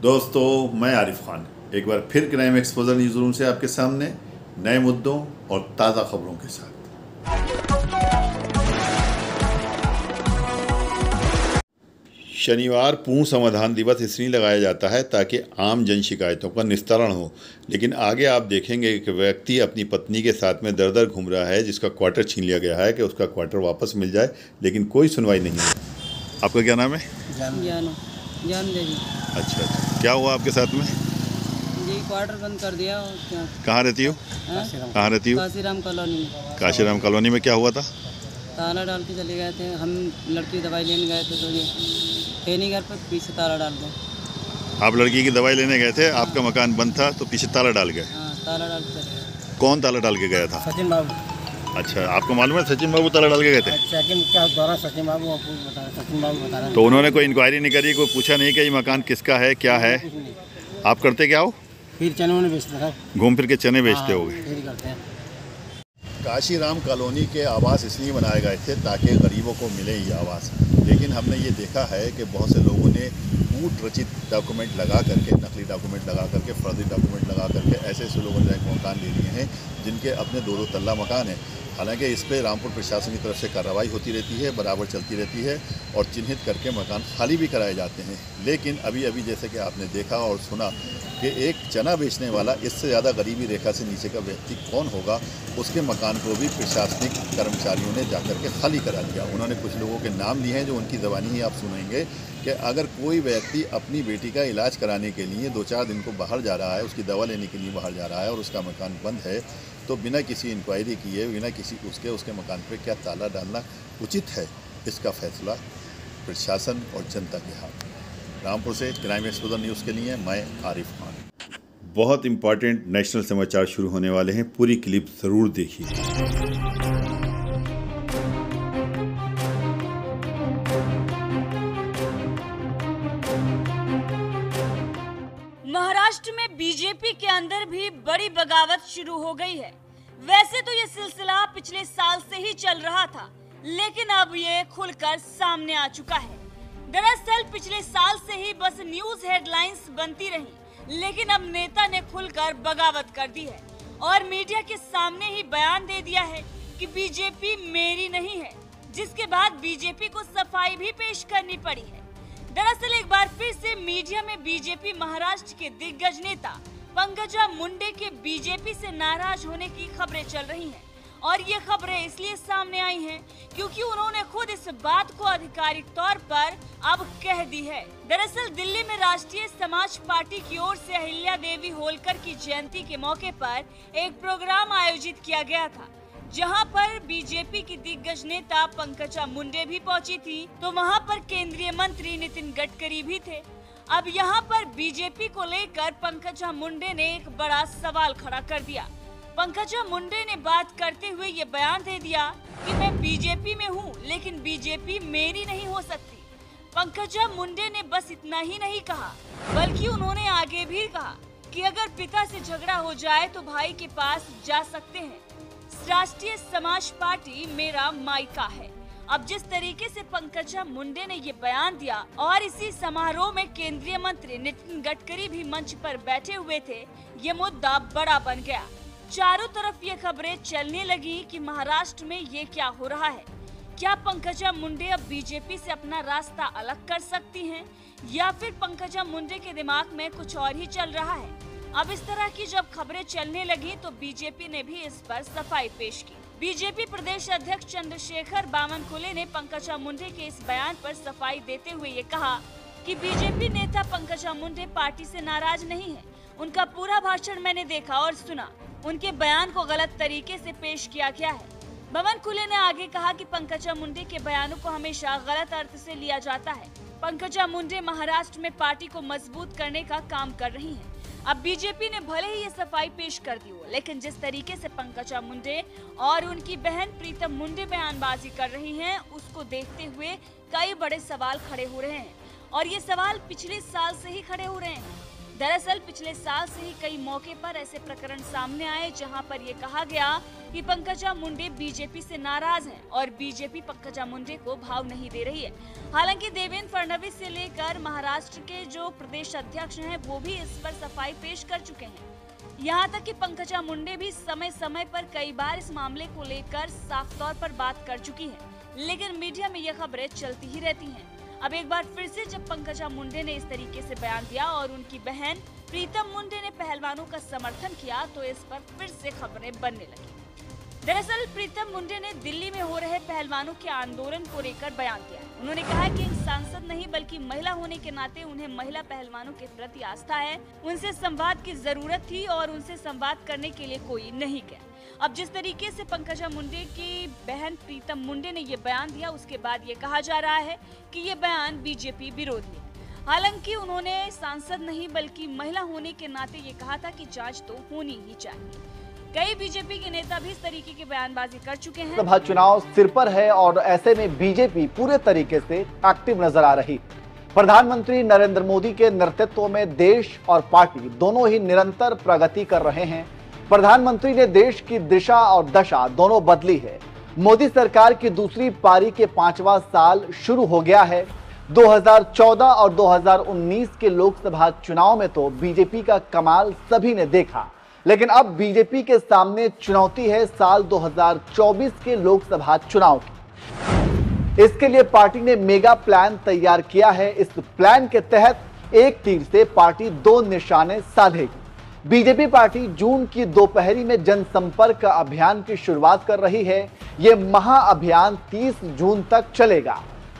दोस्तों, मैं आरिफ खान एक बार फिर क्राइम एक्सपोजर न्यूज़ रूम से आपके सामने नए मुद्दों और ताज़ा खबरों के साथ। शनिवार पूर्ण समाधान दिवस इसलिए लगाया जाता है ताकि आम जन शिकायतों का निस्तारण हो, लेकिन आगे आप देखेंगे कि व्यक्ति अपनी पत्नी के साथ में दर दर घूम रहा है जिसका क्वार्टर छीन लिया गया है कि उसका क्वार्टर वापस मिल जाए, लेकिन कोई सुनवाई नहीं है। आपका क्या नाम है? जान देवी। अच्छा, क्या हुआ आपके साथ में? जी क्वार्टर बंद कर दिया। और क्या? कहाँ रहती हो? कहाँ रहती हो? काशीराम कॉलोनी में। काशीराम कॉलोनी में क्या हुआ था? ताला डाल के चले गए थे। हम लड़की दवाई लेने गए थे तो ये थे नहीं घर पर, पीछे ताला डाल गए। आप लड़की की दवाई लेने गए थे, आपका मकान बंद था तो पीछे ताला डाल गए? हाँ, ताला डाल के चले गए। कौन ताला डाल के गया था? सचिन बाबू। अच्छा, आपको मालूम है सचिन बाबू ताला डाल के गए थे? चेकिंग क्या दौरान सचिन बाबू बता रहे। तो उन्होंने कोई इंक्वायरी नहीं करी, कोई पूछा नहीं कि ये मकान किसका है, क्या है? आप करते क्या हो? फिर चने उन्हें बेचते हैं, घूम फिर के चने बेचते होगे। फिर करते हैं। काशीराम कॉलोनी के आवास इसलिए बनाए गए थे ताकि गरीबों को मिले ये आवास, लेकिन हमने ये देखा है कि बहुत से लोगों ने कूट रचित डॉक्यूमेंट लगा करके, नकली डॉक्यूमेंट लगा करके, फर्जी डॉक्यूमेंट लगा करके ऐसे लोगों ने मकान ले लिए हैं जिनके अपने 2-2 तल्ला मकान है। हालांकि इस पर रामपुर प्रशासन की तरफ से कार्रवाई होती रहती है, बराबर चलती रहती है और चिन्हित करके मकान खाली भी कराए जाते हैं। लेकिन अभी जैसे कि आपने देखा और सुना कि एक चना बेचने वाला, इससे ज़्यादा गरीबी रेखा से नीचे का व्यक्ति कौन होगा, उसके मकान को भी प्रशासनिक कर्मचारियों ने जाकर के खाली करा दिया। उन्होंने कुछ लोगों के नाम लिए हैं जो उनकी ज़बानी ही आप सुनेंगे कि अगर कोई व्यक्ति अपनी बेटी का इलाज कराने के लिए 2-4 दिन को बाहर जा रहा है, उसकी दवा लेने के लिए बाहर जा रहा है और उसका मकान बंद है, तो बिना किसी इंक्वायरी किए, बिना किसी उसके मकान पे क्या ताला डालना उचित है, इसका फैसला प्रशासन और जनता के हाथ। रामपुर से क्राइम एक्सपोजर न्यूज़ के लिए मैं आरिफ खान। बहुत इम्पॉर्टेंट नेशनल समाचार शुरू होने वाले हैं, पूरी क्लिप ज़रूर देखिए। महाराष्ट्र में बीजेपी के अंदर भी बड़ी बगावत शुरू हो गई है। वैसे तो ये सिलसिला पिछले साल से ही चल रहा था, लेकिन अब ये खुलकर सामने आ चुका है। दरअसल पिछले साल से ही बस न्यूज हेडलाइंस बनती रही, लेकिन अब नेता ने खुलकर बगावत कर दी है और मीडिया के सामने ही बयान दे दिया है कि बीजेपी मेरी नहीं है, जिसके बाद बीजेपी को सफाई भी पेश करनी पड़ी है। दरअसल एक बार फिर से मीडिया में बीजेपी महाराष्ट्र के दिग्गज नेता पंकजा मुंडे के बीजेपी से नाराज होने की खबरें चल रही हैं और ये खबरें इसलिए सामने आई हैं क्योंकि उन्होंने खुद इस बात को आधिकारिक तौर पर अब कह दी है। दरअसल दिल्ली में राष्ट्रीय समाज पार्टी की ओर से अहिल्या देवी होलकर की जयंती के मौके पर एक प्रोग्राम आयोजित किया गया था, जहां पर बीजेपी की दिग्गज नेता पंकजा मुंडे भी पहुंची थी, तो वहां पर केंद्रीय मंत्री नितिन गडकरी भी थे। अब यहां पर बीजेपी को लेकर पंकजा मुंडे ने एक बड़ा सवाल खड़ा कर दिया। पंकजा मुंडे ने बात करते हुए ये बयान दे दिया कि मैं बीजेपी में हूं, लेकिन बीजेपी मेरी नहीं हो सकती। पंकजा मुंडे ने बस इतना ही नहीं कहा, बल्कि उन्होंने आगे भी कहा कि अगर पिता से झगड़ा हो जाए तो भाई के पास जा सकते हैं। राष्ट्रीय समाज पार्टी मेरा मायका है। अब जिस तरीके से पंकजा मुंडे ने ये बयान दिया और इसी समारोह में केंद्रीय मंत्री नितिन गडकरी भी मंच पर बैठे हुए थे, ये मुद्दा बड़ा बन गया। चारों तरफ ये खबरें चलने लगी कि महाराष्ट्र में ये क्या हो रहा है। क्या पंकजा मुंडे अब बीजेपी से अपना रास्ता अलग कर सकती हैं, या फिर पंकजा मुंडे के दिमाग में कुछ और ही चल रहा है? अब इस तरह की जब खबरें चलने लगी तो बीजेपी ने भी इस पर सफाई पेश की। बीजेपी प्रदेश अध्यक्ष चंद्रशेखर बावनकुले ने पंकजा मुंडे के इस बयान पर सफाई देते हुए ये कहा कि बीजेपी नेता पंकजा मुंडे पार्टी से नाराज नहीं है। उनका पूरा भाषण मैंने देखा और सुना, उनके बयान को गलत तरीके से पेश किया गया है। बावनकुले ने आगे कहा कि पंकजा मुंडे के बयानों को हमेशा गलत अर्थ से लिया जाता है। पंकजा मुंडे महाराष्ट्र में पार्टी को मजबूत करने का काम कर रही हैं। अब बीजेपी ने भले ही ये सफाई पेश कर दी हो, लेकिन जिस तरीके से पंकजा मुंडे और उनकी बहन प्रीतम मुंडे बयानबाजी कर रही हैं, उसको देखते हुए कई बड़े सवाल खड़े हो रहे हैं और ये सवाल पिछले साल से ही खड़े हो रहे हैं। दरअसल पिछले साल से ही कई मौके पर ऐसे प्रकरण सामने आए जहां पर ये कहा गया कि पंकजा मुंडे बीजेपी से नाराज हैं और बीजेपी पंकजा मुंडे को भाव नहीं दे रही है। हालांकि देवेंद्र फडणवीस से लेकर महाराष्ट्र के जो प्रदेश अध्यक्ष हैं वो भी इस पर सफाई पेश कर चुके हैं। यहाँ तक कि पंकजा मुंडे भी समय समय पर कई बार इस मामले को लेकर साफ तौर पर बात कर चुकी हैं, लेकिन मीडिया में ये खबरें चलती ही रहती हैं। अब एक बार फिर से जब पंकजा मुंडे ने इस तरीके से बयान दिया और उनकी बहन प्रीतम मुंडे ने पहलवानों का समर्थन किया तो इस पर फिर से खबरें बनने लगी। दरअसल प्रीतम मुंडे ने दिल्ली में हो रहे पहलवानों के आंदोलन को लेकर बयान दिया। उन्होंने कहा कि सांसद नहीं बल्कि महिला होने के नाते उन्हें महिला पहलवानों के प्रति आस्था है, उनसे संवाद की जरूरत थी और उनसे संवाद करने के लिए कोई नहीं गया। अब जिस तरीके से पंकजा मुंडे की बहन प्रीतम मुंडे ने ये बयान दिया उसके बाद ये कहा जा रहा है कि ये बयान बीजेपी विरोधी है। हालांकि उन्होंने सांसद नहीं बल्कि महिला होने के नाते ये कहा था कि जांच तो होनी ही चाहिए। कई बीजेपी के नेता भी इस तरीके की बयानबाजी कर चुके हैं। लोकसभा चुनाव सिर पर है और ऐसे में बीजेपी पूरे तरीके से एक्टिव नजर आ रही। प्रधानमंत्री नरेंद्र मोदी के नेतृत्व में देश और पार्टी दोनों ही निरंतर प्रगति कर रहे हैं। प्रधानमंत्री ने देश की दिशा और दशा दोनों बदली है। मोदी सरकार की दूसरी पारी के 5वां साल शुरू हो गया है। 2014 और 2019 के लोकसभा चुनाव में तो बीजेपी का कमाल सभी ने देखा, लेकिन अब बीजेपी के सामने चुनौती है साल 2024 के लोकसभा चुनाव की। इसके लिए पार्टी ने मेगा प्लान तैयार किया है। इस प्लान के तहत एक तीर से पार्टी 2 निशाने साधेगी। बीजेपी पार्टी जून की दोपहरी में जनसंपर्क अभियान की शुरुआत कर रही है। यह महाअभियान 30 जून तक चलेगा।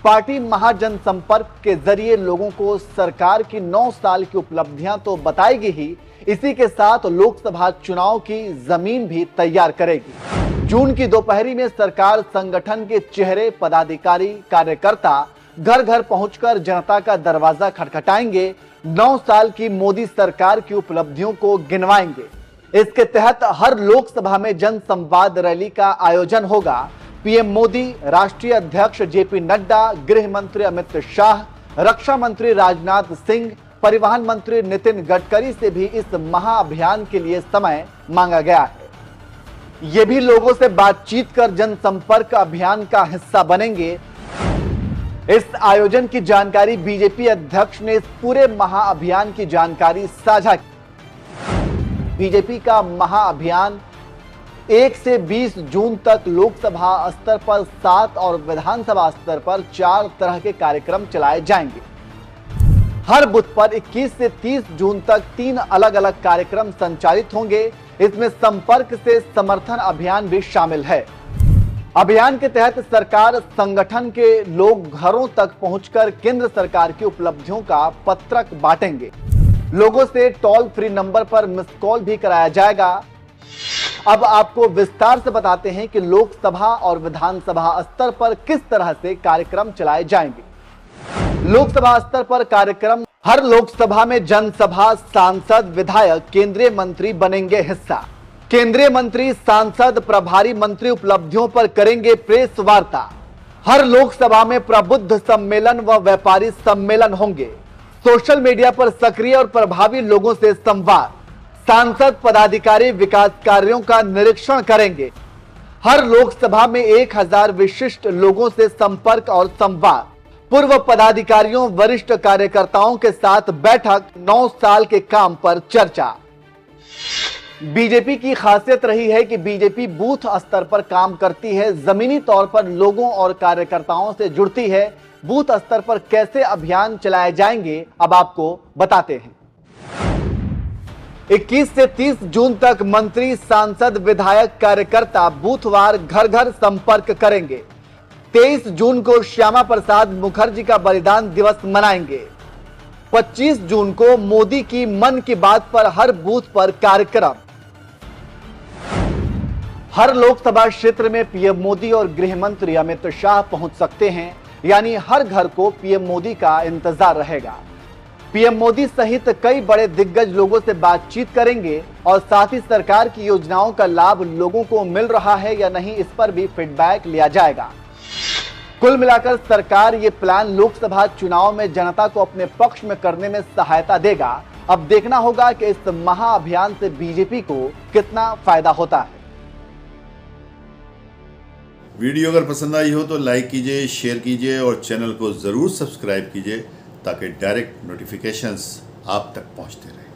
पार्टी महाजनसंपर्क के जरिए लोगों को सरकार की 9 साल की उपलब्धियां तो बताएगी ही, इसी के साथ लोकसभा चुनाव की जमीन भी तैयार करेगी। जून की दोपहरी में सरकार संगठन के चेहरे, पदाधिकारी, कार्यकर्ता घर घर पहुंचकर जनता का दरवाजा खटखटाएंगे, 9 साल की मोदी सरकार की उपलब्धियों को गिनवाएंगे। इसके तहत हर लोकसभा में जन संवाद रैली का आयोजन होगा। पीएम मोदी, राष्ट्रीय अध्यक्ष जेपी नड्डा, गृह मंत्री अमित शाह, रक्षा मंत्री राजनाथ सिंह, परिवहन मंत्री नितिन गडकरी से भी इस महाअभियान के लिए समय मांगा गया है। ये भी लोगों से बातचीत कर जनसंपर्क अभियान का हिस्सा बनेंगे। इस आयोजन की जानकारी बीजेपी अध्यक्ष ने इस पूरे महाअभियान की जानकारी साझा की। बीजेपी का महाअभियान 1 से 20 जून तक लोकसभा स्तर पर 7 और विधानसभा स्तर पर 4 तरह के कार्यक्रम चलाए जाएंगे। हर बूथ पर 21 से 30 जून तक 3 अलग अलग कार्यक्रम संचालित होंगे। इसमें संपर्क से समर्थन अभियान भी शामिल है। अभियान के तहत सरकार संगठन के लोग घरों तक पहुंचकर केंद्र सरकार की उपलब्धियों का पत्रक बांटेंगे। लोगों से टोल फ्री नंबर पर मिस कॉल भी कराया जाएगा। अब आपको विस्तार से बताते हैं कि लोकसभा और विधानसभा स्तर पर किस तरह से कार्यक्रम चलाए जाएंगे। लोकसभा स्तर पर कार्यक्रम, हर लोकसभा में जनसभा, सांसद, विधायक, केंद्रीय मंत्री बनेंगे हिस्सा। केंद्रीय मंत्री, सांसद, प्रभारी मंत्री उपलब्धियों पर करेंगे प्रेस वार्ता। हर लोकसभा में प्रबुद्ध सम्मेलन व व्यापारी सम्मेलन होंगे। सोशल मीडिया पर सक्रिय और प्रभावी लोगों से संवाद। सांसद, पदाधिकारी विकास कार्यों का निरीक्षण करेंगे। हर लोकसभा में 1000 विशिष्ट लोगों से संपर्क और संवाद। पूर्व पदाधिकारियों, वरिष्ठ कार्यकर्ताओं के साथ बैठक। 9 साल के काम पर चर्चा। बीजेपी की खासियत रही है कि बीजेपी बूथ स्तर पर काम करती है, जमीनी तौर पर लोगों और कार्यकर्ताओं से जुड़ती है। बूथ स्तर पर कैसे अभियान चलाए जाएंगे अब आपको बताते हैं। 21 से 30 जून तक मंत्री, सांसद, विधायक, कार्यकर्ता बूथवार घर घर संपर्क करेंगे। 23 जून को श्यामा प्रसाद मुखर्जी का बलिदान दिवस मनाएंगे। 25 जून को मोदी की मन की बात पर हर बूथ पर कार्यक्रम। हर लोकसभा क्षेत्र में पीएम मोदी और गृह मंत्री अमित शाह पहुंच सकते हैं, यानी हर घर को पीएम मोदी का इंतजार रहेगा। पीएम मोदी सहित कई बड़े दिग्गज लोगों से बातचीत करेंगे और साथ ही सरकार की योजनाओं का लाभ लोगों को मिल रहा है या नहीं, इस पर भी फीडबैक लिया जाएगा। कुल मिलाकर सरकार ये प्लान लोकसभा चुनाव में जनता को अपने पक्ष में करने में सहायता देगा अब देखना होगा कि इस महाअभियान से बीजेपी को कितना फायदा होता है। वीडियो अगर पसंद आई हो तो लाइक कीजिए, शेयर कीजिए और चैनल को ज़रूर सब्सक्राइब कीजिए ताकि डायरेक्ट नोटिफिकेशंस आप तक पहुंचते रहें।